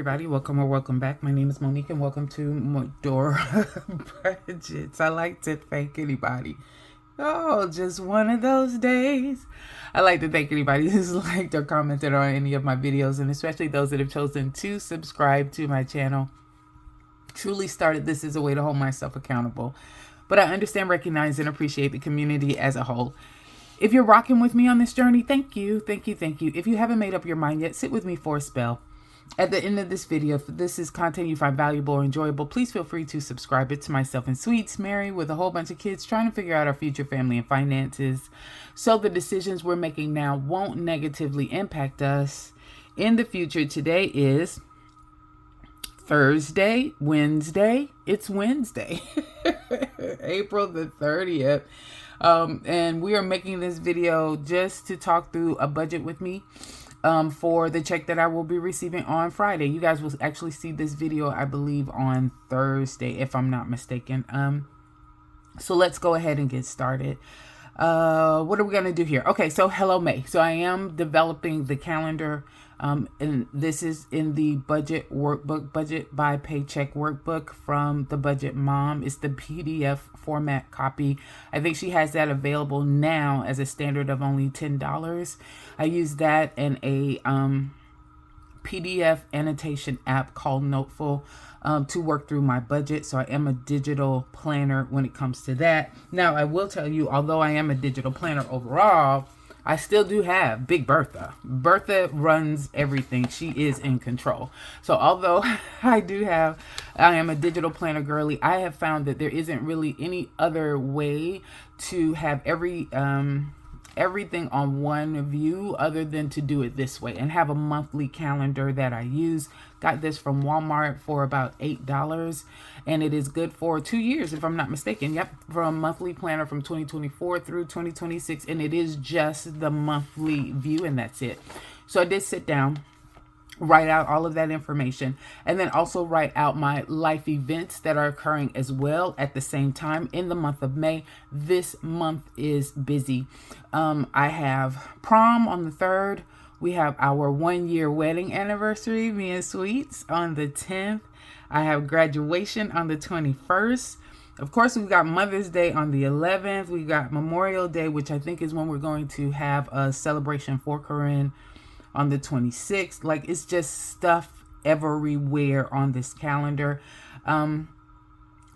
everybody. Welcome or welcome back. My name is Monique and welcome to Medora Budgets. I like to thank anybody. Oh, just one of those days. I like to thank anybody who's liked or commented on any of my videos, and especially those that have chosen to subscribe to my channel. Truly started this as a way to hold myself accountable, but I understand, recognize, and appreciate the community as a whole. If you're rocking with me on this journey, thank you, thank you, thank you. If you haven't made up your mind yet, sit with me for a spell. At the end of this video, if this is content you find valuable or enjoyable, please feel free to subscribe. It's myself and Sweets, married with a whole bunch of kids, trying to figure out our future family and finances so the decisions we're making now won't negatively impact us in the future. Today is Thursday, Wednesday. It's Wednesday, April the 30th. And we are making this video just to talk through a budget with me for the check that I will be receiving on Friday. You guys will actually see this video, I believe, on Thursday, if I'm not mistaken. So let's go ahead and get started. What are we going to do here? Okay, so hello, May. So I am developing the calendar, and this is in the budget workbook, Budget by Paycheck workbook from the Budget Mom. It's the PDF format copy. I think she has that available now as a standard of only $10. I use that in a PDF annotation app called Noteful to work through my budget. So I am a digital planner when it comes to that. Now, I will tell you, although I am a digital planner overall, I still do have Big Bertha. Bertha runs everything. She is in control. So although I am a digital planner girly, I have found that there isn't really any other way to have everything on one view other than to do it this way and have a monthly calendar that I use. Got this from Walmart for about $8, and it is good for 2 years if I'm not mistaken. Yep, for a monthly planner from 2024 through 2026, and it is just the monthly view, and that's it. So I did sit down, write out all of that information, and then also write out my life events that are occurring as well at the same time in the month of May. This month is busy. I have prom on the 3rd. We have our 1-year wedding anniversary, me and Sweets, on the 10th. I have graduation on the 21st. Of course, we've got Mother's Day on the 11th. We've got Memorial Day, which I think is when we're going to have a celebration for Corinne, on the 26th. Like, it's just stuff everywhere on this calendar.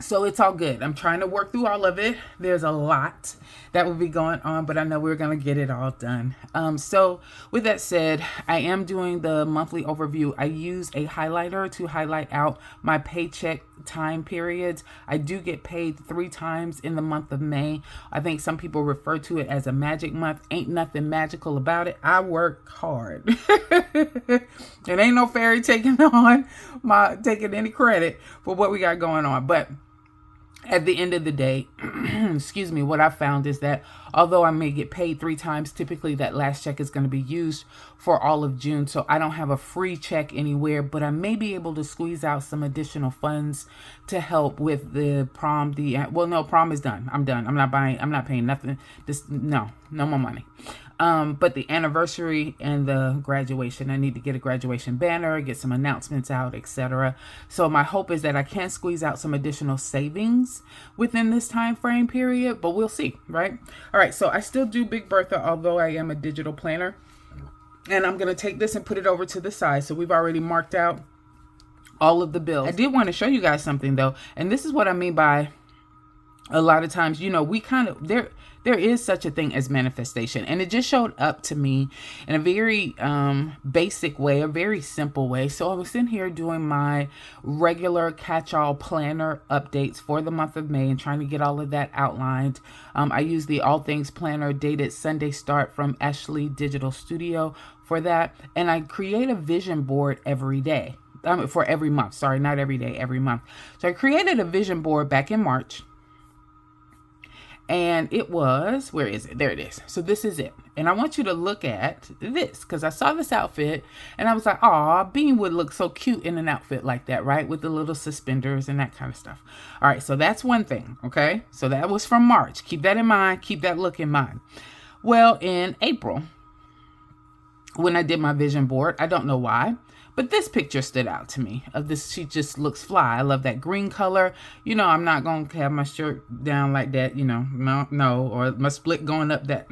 So it's all good. I'm trying to work through all of it. There's a lot that will be going on, but I know we're going to get it all done. So with that said, I am doing the monthly overview. I use a highlighter to highlight out my paycheck time periods. I do get paid 3 times in the month of May. I think some people refer to it as a magic month. Ain't nothing magical about it. I work hard. It ain't no fairy taking any credit for what we got going on. But at the end of the day, excuse me, what I found is that although I may get paid 3 times, typically that last check is going to be used for all of June. So I don't have a free check anywhere, but I may be able to squeeze out some additional funds to help with the prom. No, prom is done. I'm done. I'm not paying nothing. No more money. But the anniversary and the graduation, I need to get a graduation banner, get some announcements out, etc. So my hope is that I can squeeze out some additional savings within this time frame period, but we'll see, right? All right, so I still do Big Bertha, although I am a digital planner. And I'm going to take this and put it over to the side. So we've already marked out all of the bills. I did want to show you guys something, though. And this is what I mean by a lot of times, we kind of, there is such a thing as manifestation. And it just showed up to me in a very basic way, a very simple way. So I was in here doing my regular catch-all planner updates for the month of May and trying to get all of that outlined. I use the All Things Planner dated Sunday Start from Ashley Digital Studio for that. And I create a vision board every day. For every month. Sorry, not every day, every month. So I created a vision board back in March. And it was, where is it? There it is. So this is it. And I want you to look at this because I saw this outfit and I was like, aw, Bean would look so cute in an outfit like that, right? With the little suspenders and that kind of stuff. All right, so that's one thing, okay? So that was from March. Keep that in mind. Keep that look in mind. Well, in April, when I did my vision board. I don't know why, but this picture stood out to me of this. She just looks fly. I love that green color. You know, I'm not going to have my shirt down like that, you know, no, or my split going up that,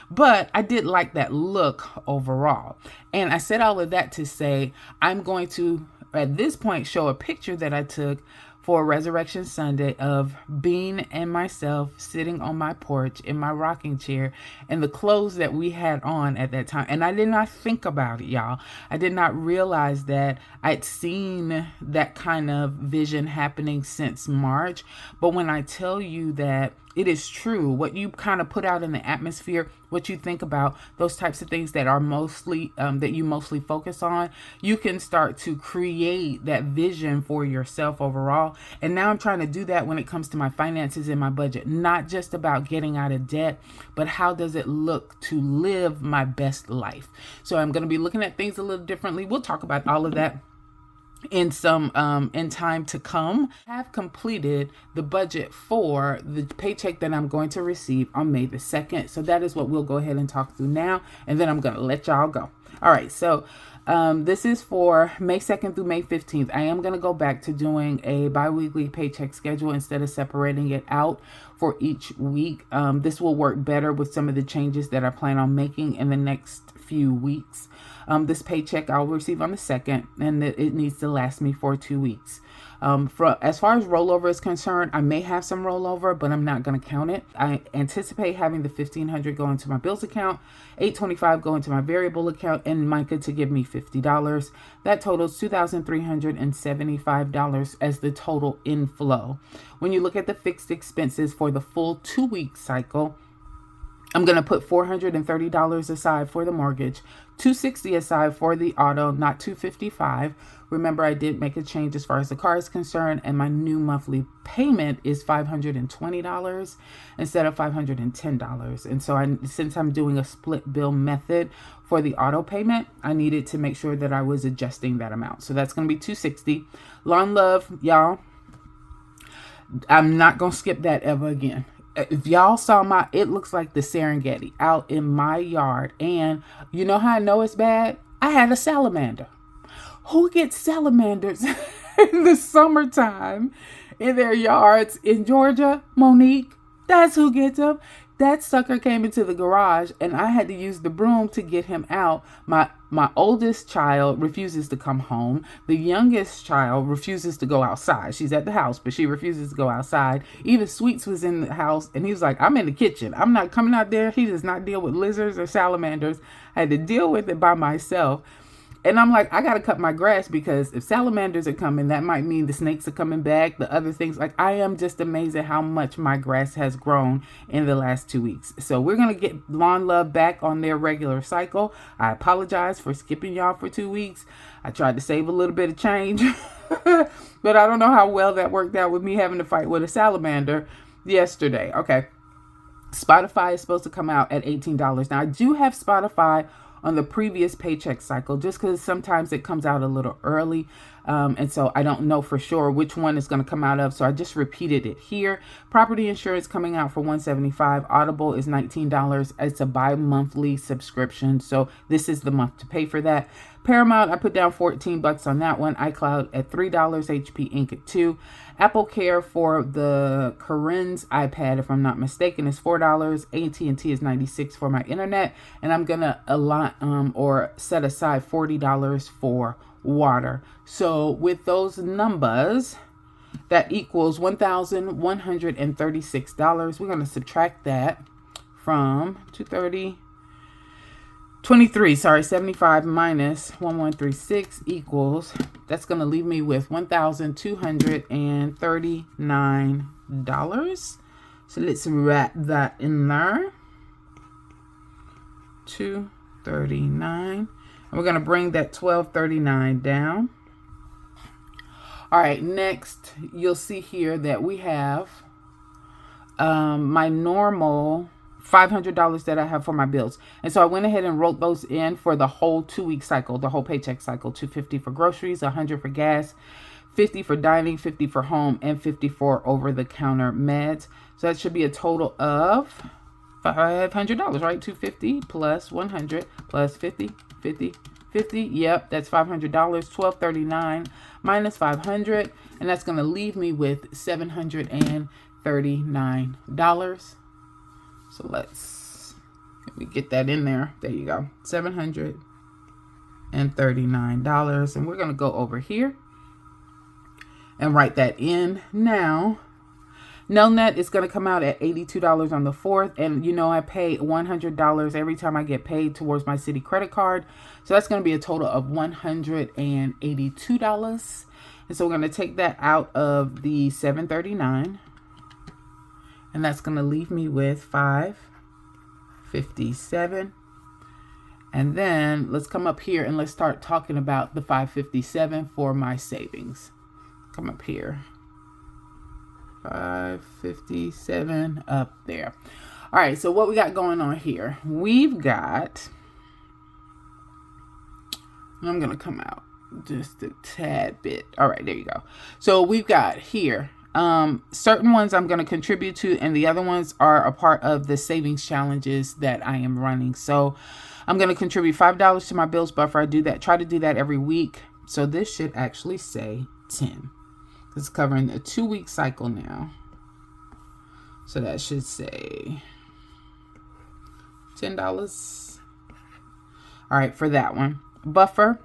But I did like that look overall. And I said all of that to say, I'm going to, at this point, show a picture that I took for Resurrection Sunday of Bean and myself sitting on my porch in my rocking chair and the clothes that we had on at that time. And I did not think about it, y'all. I did not realize that I'd seen that kind of vision happening since March. But when I tell you that it is true, what you kind of put out in the atmosphere, what you think about, those types of things that are mostly, that you mostly focus on, you can start to create that vision for yourself overall. And now I'm trying to do that when it comes to my finances and my budget, not just about getting out of debt, but how does it look to live my best life? So I'm going to be looking at things a little differently. We'll talk about all of that in time to come. I have completed the budget for the paycheck that I'm going to receive on May the 2nd. So that is what we'll go ahead and talk through now. And then I'm going to let y'all go. All right. So this is for May 2nd through May 15th. I am going to go back to doing a bi-weekly paycheck schedule instead of separating it out for each week. This will work better with some of the changes that I plan on making in the next few weeks. This paycheck I'll receive on the 2nd, and it needs to last me for 2 weeks. As far as rollover is concerned, I may have some rollover, but I'm not going to count it. I anticipate having the $1,500 go into my bills account, $825 go into my variable account, and Micah to give me $50. That totals $2,375 as the total inflow. When you look at the fixed expenses for the full 2-week cycle, I'm going to put $430 aside for the mortgage, $260 aside for the auto, not $255. Remember, I did make a change as far as the car is concerned, and my new monthly payment is $520 instead of $510. And so since I'm doing a split bill method for the auto payment, I needed to make sure that I was adjusting that amount. So that's going to be $260. Lawn Love, y'all, I'm not going to skip that ever again. If y'all saw it looks like the Serengeti out in my yard. And you know how I know it's bad? I had a salamander. Who gets salamanders in the summertime in their yards in Georgia? Monique. That's who gets them. That sucker came into the garage and I had to use the broom to get him out. My oldest child refuses to come home. The youngest child refuses to go outside. She's at the house, but she refuses to go outside. Even Sweets was in the house and he was like, I'm in the kitchen. I'm not coming out there. He does not deal with lizards or salamanders. I had to deal with it by myself. And I'm like, I got to cut my grass because if salamanders are coming, that might mean the snakes are coming back, the other things. Like, I am just amazed at how much my grass has grown in the last 2 weeks. So we're going to get Lawn Love back on their regular cycle. I apologize for skipping y'all for 2 weeks. I tried to save a little bit of change, but I don't know how well that worked out with me having to fight with a salamander yesterday. Okay. Spotify is supposed to come out at $18. Now, I do have Spotify on the previous paycheck cycle, just because sometimes it comes out a little early. And so I don't know for sure which one is going to come out of. So I just repeated it here. Property insurance coming out for $175. Audible is $19. It's a bi-monthly subscription. So this is the month to pay for that. Paramount, I put down $14 on that one. iCloud at $3. HP Inc. at $2. Apple Care for the Corinne's iPad, if I'm not mistaken, is $4. AT&T is $96 for my internet. And I'm going to set aside $40 for water. So with those numbers, that equals $1,136. We're going to subtract that from 75 minus 1136 equals, that's going to leave me with $1,239. So let's wrap that in there. 239. And we're going to bring that 1239 down. All right, next you'll see here that we have my normal $500 that I have for my bills. And so I went ahead and wrote those in for the whole 2-week cycle, the whole paycheck cycle. $250 for groceries, $100 for gas, $50 for dining, $50 for home, and $50 for over-the-counter meds. So that should be a total of $500, right? 250 plus 100 plus 50, 50, 50. Yep, that's $500. 1239 minus 500, and that's going to leave me with $739. So let me get that in there. There you go. $739. And we're going to go over here and write that in now. No net is going to come out at $82 on the 4th. And you know, I pay $100 every time I get paid towards my city credit card. So that's going to be a total of $182. And so we're going to take that out of the $739. And that's going to leave me with $557. And then let's come up here and let's start talking about the $557 for my savings. Come up here. 557 up there. All right, so what we got going on here? We've got, I'm going to come out just a tad bit. All right, there you go. So we've got here certain ones I'm going to contribute to, and the other ones are a part of the savings challenges that I am running. So I'm going to contribute $5 to my bills buffer. I do that, try to do that every week. So this should actually say 10. It's covering a 2-week cycle now. So that should say $10. All right, for that one. Buffer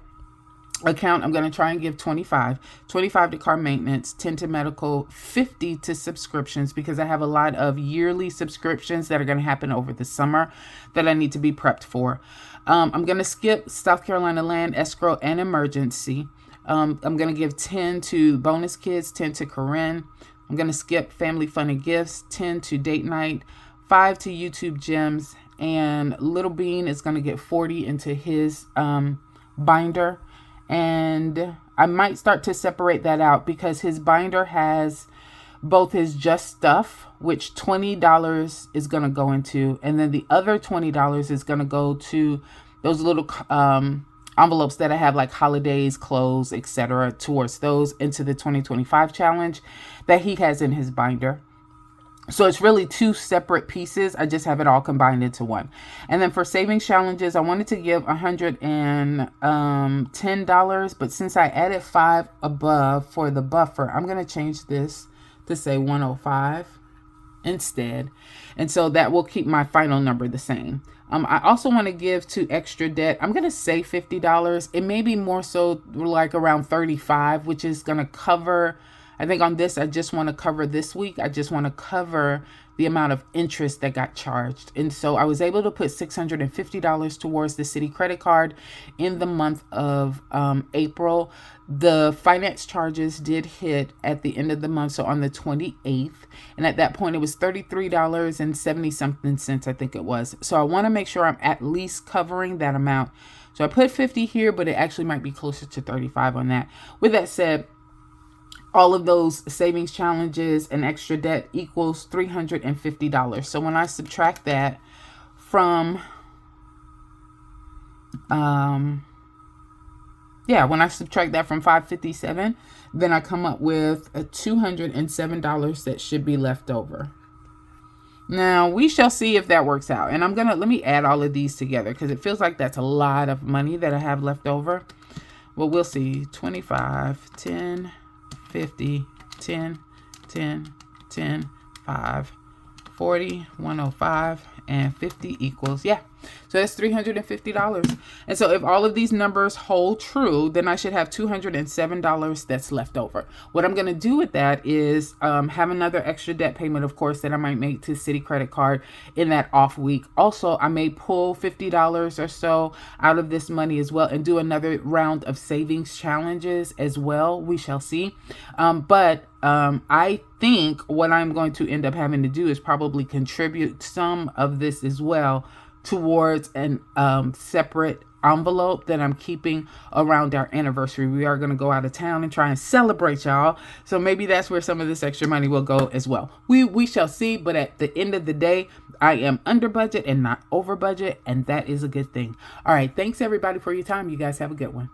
account, I'm going to try and give 25 to car maintenance, 10 to medical, 50 to subscriptions, because I have a lot of yearly subscriptions that are going to happen over the summer that I need to be prepped for. I'm going to skip South Carolina land, escrow, and emergency. I'm going to give 10 to bonus kids, 10 to Corinne. I'm going to skip family fun and gifts, 10 to date night, 5 to YouTube gems, and Little Bean is going to get 40 into his binder. And I might start to separate that out because his binder has both his Just Stuff, which $20 is going to go into, and then the other $20 is going to go to those little envelopes that I have, like holidays, clothes, etc., towards those into the 2025 challenge that he has in his binder. So it's really 2 separate pieces. I just have it all combined into one. And then for savings challenges, I wanted to give $110, but since I added 5 above for the buffer, I'm going to change this to say 105 instead. And so that will keep my final number the same. I also want to give to extra debt. I'm going to say $50. It may be more so like around 35, which is going to cover, I think on this, I just want to cover this week. I just want to cover the amount of interest that got charged. And so I was able to put $650 towards the city credit card in the month of April. The finance charges did hit at the end of the month, so on the 28th. And at that point, it was $33.70 cents, I think it was. So I want to make sure I'm at least covering that amount. So I put 50 here, but it actually might be closer to 35 on that. With that said, all of those savings challenges and extra debt equals $350. So when I subtract that from, when I subtract that from 557, then I come up with a $207 that should be left over. Now we shall see if that works out. And let me add all of these together because it feels like that's a lot of money that I have left over. Well, we'll see. 25, 10, 50, 10, 10, 10, 5, 40, 105, and 50 equals, yeah. So that's $350. And so if all of these numbers hold true, then I should have $207 that's left over. What I'm going to do with that is have another extra debt payment, of course, that I might make to Citi credit card in that off week. Also, I may pull $50 or so out of this money as well and do another round of savings challenges as well. We shall see. But I think what I'm going to end up having to do is probably contribute some of this as well towards an separate envelope that I'm keeping around our anniversary. We are going to go out of town and try and celebrate, y'all. So maybe that's where some of this extra money will go as well. We shall see. But at the end of the day, I am under budget and not over budget, and that is a good thing. All right. Thanks everybody for your time. You guys have a good one.